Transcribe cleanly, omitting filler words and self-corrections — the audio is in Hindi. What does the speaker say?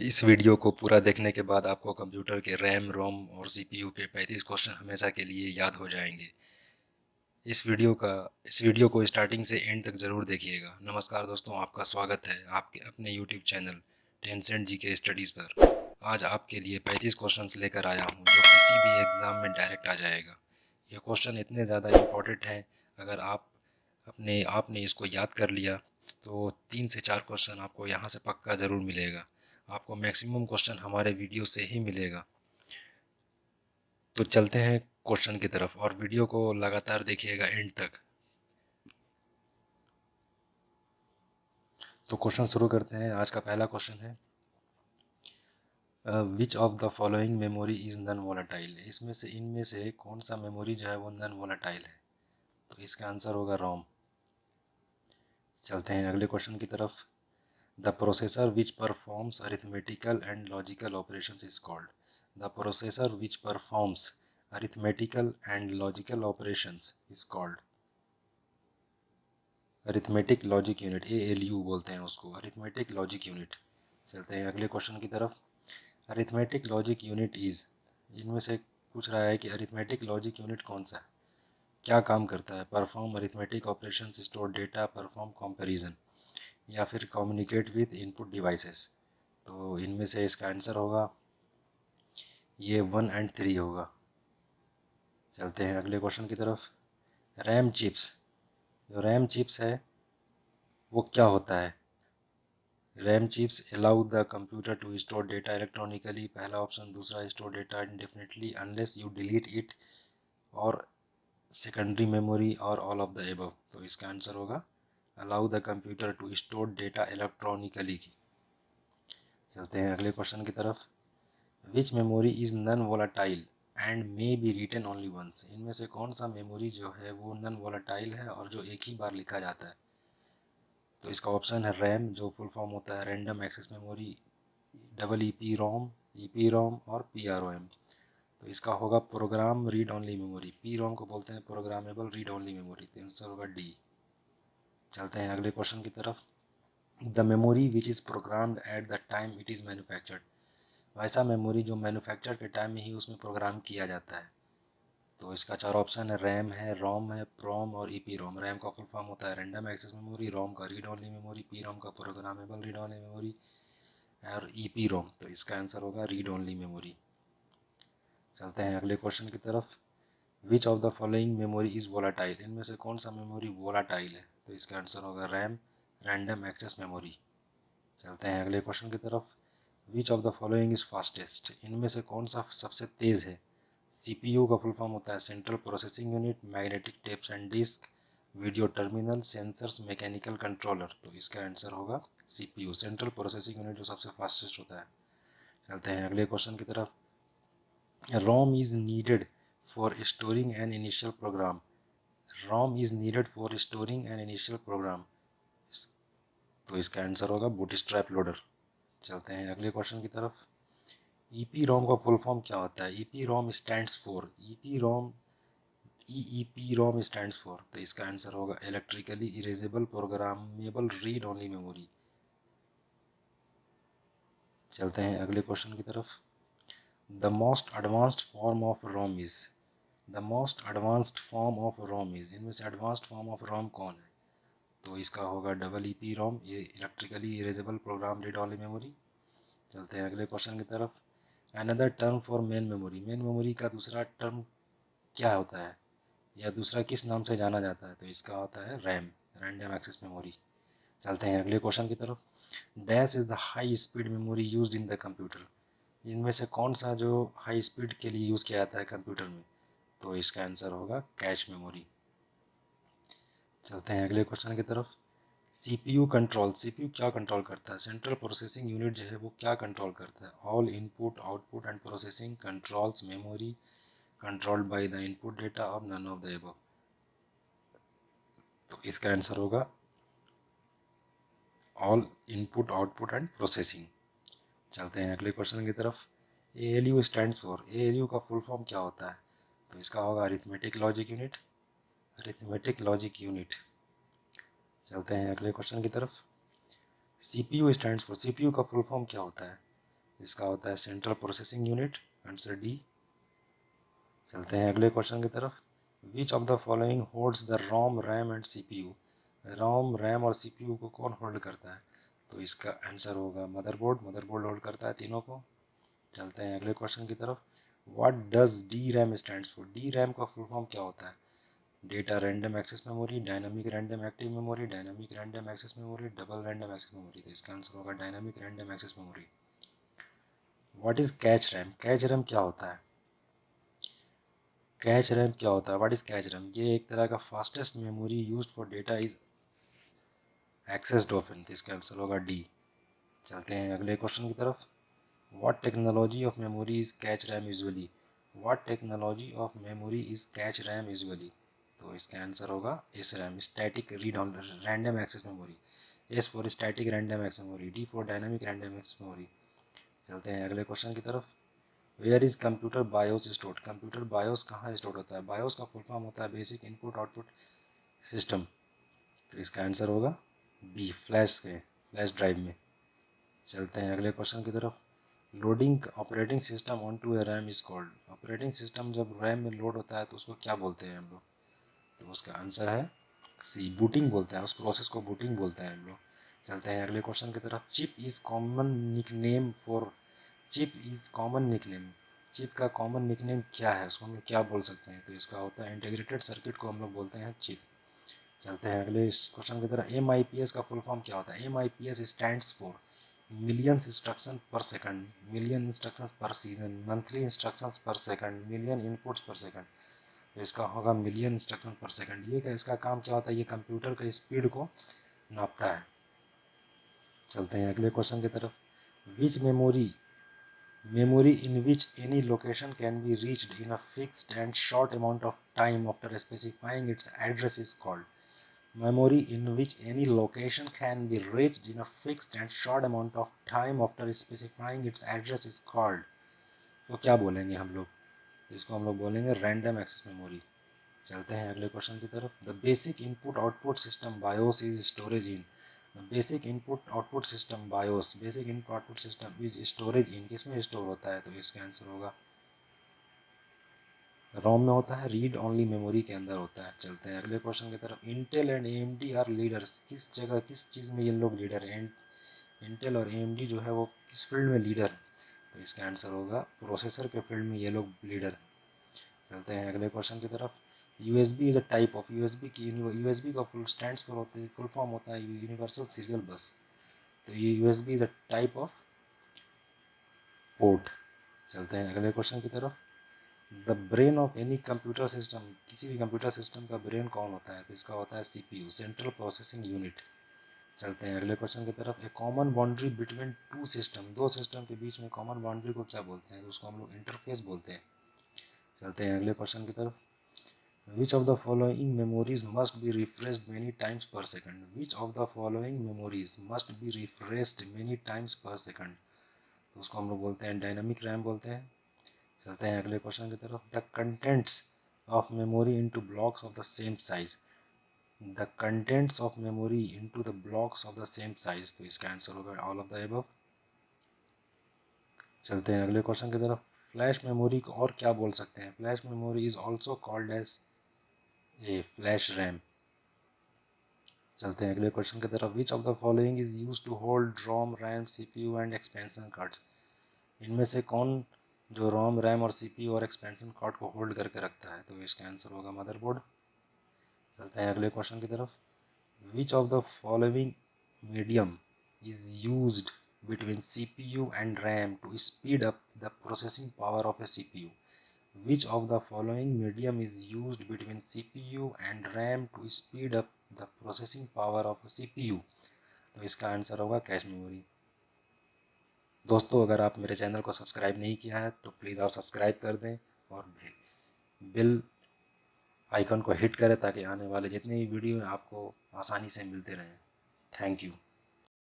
इस वीडियो को पूरा देखने के बाद आपको कंप्यूटर के रैम, रोम और सीपीयू के 35 क्वेश्चन हमेशा के लिए याद हो जाएंगे। इस वीडियो को स्टार्टिंग से एंड तक ज़रूर देखिएगा। नमस्कार दोस्तों, आपका स्वागत है आपके अपने यूट्यूब चैनल टेंसेंट जी के स्टडीज़ पर। आज आपके लिए 35 क्वेश्चंस लेकर आया हूँ जो किसी भी एग्ज़ाम में डायरेक्ट आ जाएगा। ये क्वेश्चन इतने ज़्यादा इम्पोर्टेंट हैं, अगर आपने इसको याद कर लिया तो 3 से 4 क्वेश्चन आपको यहाँ से पक्का ज़रूर मिलेगा। आपको मैक्सिमम क्वेश्चन हमारे वीडियो से ही मिलेगा। तो चलते हैं क्वेश्चन की तरफ और वीडियो को लगातार देखिएगा एंड तक। तो क्वेश्चन शुरू करते हैं। आज का पहला क्वेश्चन है विच of the following memory is non volatile. इनमें से कौन सा मेमोरी जो है वो नॉन वोलेटाइल है? तो इसका आंसर होगा रोम। चलते हैं अगले क्वेश्चन की तरफ। The processor which performs arithmetical and logical operations is called. The processor which performs arithmetical and logical operations is called. Arithmetic logic unit, ALU बोलते हैं उसको, अरिथमेटिक लॉजिक यूनिट। चलते हैं अगले क्वेश्चन की तरफ। अरिथमेटिक लॉजिक यूनिट इज़, इनमें से पूछ रहा है कि अरिथमेटिक लॉजिक यूनिट कौन सा है, क्या काम करता है? Perform arithmetic operation, store data, perform comparison, या फिर कम्युनिकेट विद इनपुट डिवाइसेस। तो इनमें से इसका आंसर होगा ये 1 एंड 3 होगा। चलते हैं अगले क्वेश्चन की तरफ। रैम चिप्स, जो रैम चिप्स है वो क्या होता है? RAM chips allow the computer to store data electronically, पहला ऑप्शन। दूसरा, store data indefinitely unless you delete it, और सेकेंडरी मेमोरी, और ऑल ऑफ द एबव। तो इसका आंसर होगा allow the computer to store data electronically की। चलते हैं अगले क्वेश्चन की तरफ। Which memory is non volatile and may be written only once. इनमें से कौन सा मेमोरी जो है वो नॉन वोलाटाइल है और जो एक ही बार लिखा जाता है? तो इसका ऑप्शन है रैम, जो फुल फॉर्म होता है random access memory, EEPROM, EPROM और PROM। तो इसका होगा program read only memory. PROM को बोलते हैं प्रोग्रामेबल रीड ओनली मेमोरी। तो आंसर होगा D। चलते हैं अगले क्वेश्चन की तरफ। The memory which is programmed at the time it is manufactured. वैसा मेमोरी जो मैन्युफैक्चर के टाइम में ही उसमें प्रोग्राम किया जाता है। तो इसका 4 ऑप्शन है, रैम है, रोम है, प्रोम और EPROM। रैम का फुल फॉर्म होता है रैंडम एक्सेस मेमोरी, रोम का रीड ओनली मेमोरी, PROM का प्रोग्रामेबल रीड ओनली मेमोरी, और EPROM। तो इसका आंसर होगा रीड ओनली मेमोरी। चलते हैं अगले क्वेश्चन की तरफ। Which of the following memory is volatile. इनमें से कौन सा मेमोरी वोलाटाइल है? तो इसका आंसर होगा रैम, रैंडम एक्सेस मेमोरी। चलते हैं अगले क्वेश्चन की तरफ। Which of the following is fastest. इनमें से कौन सा सबसे तेज़ है? CPU का फुल फॉर्म होता है central processing unit, magnetic tapes and disc, video terminal, sensors, mechanical controller. तो इसका आंसर होगा CPU, सेंट्रल प्रोसेसिंग यूनिट, जो सबसे फास्टेस्ट होता है। चलते हैं अगले क्वेश्चन की तरफ। ROM is needed for storing an initial program. ROM is needed for storing an initial program. तो इसका आंसर होगा बूटस्ट्रैप लोडर। चलते हैं अगले क्वेश्चन की तरफ। EPROM का फुल फॉर्म क्या होता है? EPROM stands for, EEPROM stands for. तो इसका आंसर होगा electrically erasable programmable read only memory. चलते हैं अगले क्वेश्चन की तरफ। The most advanced form of ROM is. The most advanced form of ROM is. इनमें से एडवांस्ड फॉर्म ऑफ रोम कौन है? तो इसका होगा EEPROM, ये electrically erasable program read only memory. चलते हैं अगले क्वेश्चन की तरफ। Another term for main memory. Main memory का दूसरा टर्म क्या होता है, या दूसरा किस नाम से जाना जाता है? तो इसका होता है रैम, रैंडम एक्सेस मेमोरी। चलते हैं अगले क्वेश्चन की तरफ। Dash is the high speed memory used in the computer. इनमें से कौन सा जो हाई स्पीड के लिए यूज़ किया जाता है कंप्यूटर में? तो इसका आंसर होगा कैश मेमोरी। चलते हैं अगले क्वेश्चन की तरफ। CPU कंट्रोल, CPU क्या कंट्रोल करता है? सेंट्रल प्रोसेसिंग यूनिट जो है वो क्या कंट्रोल करता है? All input, output and processing controls memory controlled by the input data, और नन ऑफ द अबव। तो इसका आंसर होगा all input, output and processing. चलते हैं अगले क्वेश्चन की तरफ। ALU स्टैंड्स फॉर, ALU का फुल फॉर्म क्या होता है? तो इसका होगा arithmetic logic unit, arithmetic logic unit. चलते हैं अगले क्वेश्चन की तरफ। CPU स्टैंड्स फॉर, CPU का फुल फॉर्म क्या होता है? इसका होता है central processing unit, answer D. चलते हैं अगले क्वेश्चन की तरफ। Which of the following holds the ROM, RAM and CPU. ROM, RAM और सीपीयू को कौन होल्ड करता है? तो इसका आंसर होगा मदरबोर्ड। मदरबोर्ड होल्ड करता है तीनों को। चलते हैं अगले क्वेश्चन की तरफ। What does D RAM stands for. D RAM का फुल फॉर्म क्या होता है? Data random access memory, dynamic random active memory, dynamic random access memory, double random access memory. तो इसका आंसर होगा dynamic random access memory. What is cache RAM. Cache RAM क्या होता है? कैच रैम क्या होता है? What is cache RAM? ये एक तरह का fastest memory used for data is accessed often. तो इसका आंसर होगा डी। चलते हैं अगले क्वेश्चन की तरफ। What technology of memory is cache RAM usually. What technology of memory is cache RAM usually. तो इसका आंसर होगा S RAM, static read on random access memory. S for static random access memory, D for dynamic random access memory. चलते हैं अगले क्वेश्चन की तरफ। Where is computer BIOS stored. Computer BIOS कहाँ स्टोर होता है? बायोस का फुल फॉर्म होता है बेसिक इनपुट आउटपुट सिस्टम। तो इसका आंसर होगा बी, फ्लैश ड्राइव में। चलते हैं अगले क्वेश्चन की तरफ। Loading operating system on to a RAM is called. Operating system जब रैम में लोड होता है तो उसको क्या बोलते हैं हम लोग? तो उसका आंसर है सी, बूटिंग बोलते हैं। उस प्रोसेस को बूटिंग बोलते हैं हम लोग। चलते हैं अगले क्वेश्चन की तरफ। Chip is common nickname for. Chip is common nickname. Chip का कॉमन निकनेम क्या है? उसको हम लोग क्या बोल सकते हैं? तो इसका होता है इंटीग्रेटेड सर्किट को हम लोग बोलते हैं चिप। चलते हैं अगले क्वेश्चन की तरफ। MIPS का फुल फॉर्म क्या होता है? MIPS stands for millions instruction पर सेकंड, मिलियन इंस्ट्रक्शंस पर सीजन, मंथली इंस्ट्रक्शंस पर सेकंड, मिलियन इनपुट्स पर सेकंड। तो इसका होगा मिलियन इंस्ट्रक्शन पर सेकंड। ये इसका काम क्या होता है? ये कंप्यूटर के स्पीड को नापता है। चलते हैं अगले क्वेश्चन की तरफ। विच memory in which any location can be reached in a fixed and short amount of time after specifying its address is called. Memory in which any location can be reached in a fixed and short amount of time after specifying its address is called. तो क्या बोलेंगे हम लोग? इसको हम लोग बोलेंगे रैंडम एक्सेस मेमोरी। चलते हैं अगले क्वेश्चन की तरफ। The basic input output system BIOS is storage in. Basic input output system BIOS, basic input output system is storage इन, किसमें स्टोर होता है? तो इसका आंसर होगा रोम में होता है, रीड ओनली मेमोरी के अंदर होता है। चलते हैं अगले क्वेश्चन की तरफ। Intel and AMD are leaders. किस जगह, किस चीज़ में ये लोग लीडर हैं? इंटेल और AMD जो है वो किस फील्ड में लीडर है? तो इसका आंसर होगा प्रोसेसर के फील्ड में ये लोग लीडर हैं। चलते हैं अगले क्वेश्चन की तरफ। USB is a type of. USB का फुल फॉर्म होता है यूनिवर्सल सीरियल बस। तो ये USB is a type of port. चलते हैं अगले क्वेश्चन की तरफ। The brain of any computer system. किसी भी कंप्यूटर सिस्टम का ब्रेन कौन होता है? तो इसका होता है CPU, सेंट्रल प्रोसेसिंग यूनिट। चलते हैं अगले क्वेश्चन की तरफ। A common boundary between two system. दो सिस्टम के बीच में कॉमन बाउंड्री को क्या बोलते हैं? तो उसको हम लोग इंटरफेस बोलते हैं। चलते हैं अगले क्वेश्चन की तरफ। Which of the following memories must be refreshed many times per second? Which of the following memories must be refreshed many times per second? तो उसको हम लोग बोलते हैं डायनामिक रैम बोलते हैं। चलते हैं अगले क्वेश्चन की तरफ। The contents of memory into blocks of the same size. The contents of memory into the blocks of the same size. तो इसका आंसर होगा ऑल ऑफ द अबव। चलते हैं अगले क्वेश्चन की तरफ। फ्लैश मेमोरी को और क्या बोल सकते हैं? Flash memory is also called as a flash RAM. चलते हैं अगले क्वेश्चन की तरफ। Which of the following is use to hold ROM, RAM, CPU and expansion cards. इनमें से कौन जो रोम, रैम और CPU और एक्सपेंशन कार्ड को होल्ड करके रखता है? तो इसका आंसर होगा मदरबोर्ड। चलते हैं अगले क्वेश्चन की तरफ। Which of the following medium is used between CPU and RAM to speed up the processing power of a CPU. Which of the following medium is used between CPU and RAM to speed up the processing power of a CPU? तो इसका आंसर होगा कैश मेमोरी। दोस्तों, अगर आप मेरे चैनल को सब्सक्राइब नहीं किया है तो प्लीज़ आप सब्सक्राइब कर दें और बेल आइकन को हिट करें ताकि आने वाले जितने भी वीडियो आपको आसानी से मिलते रहें। Thank you.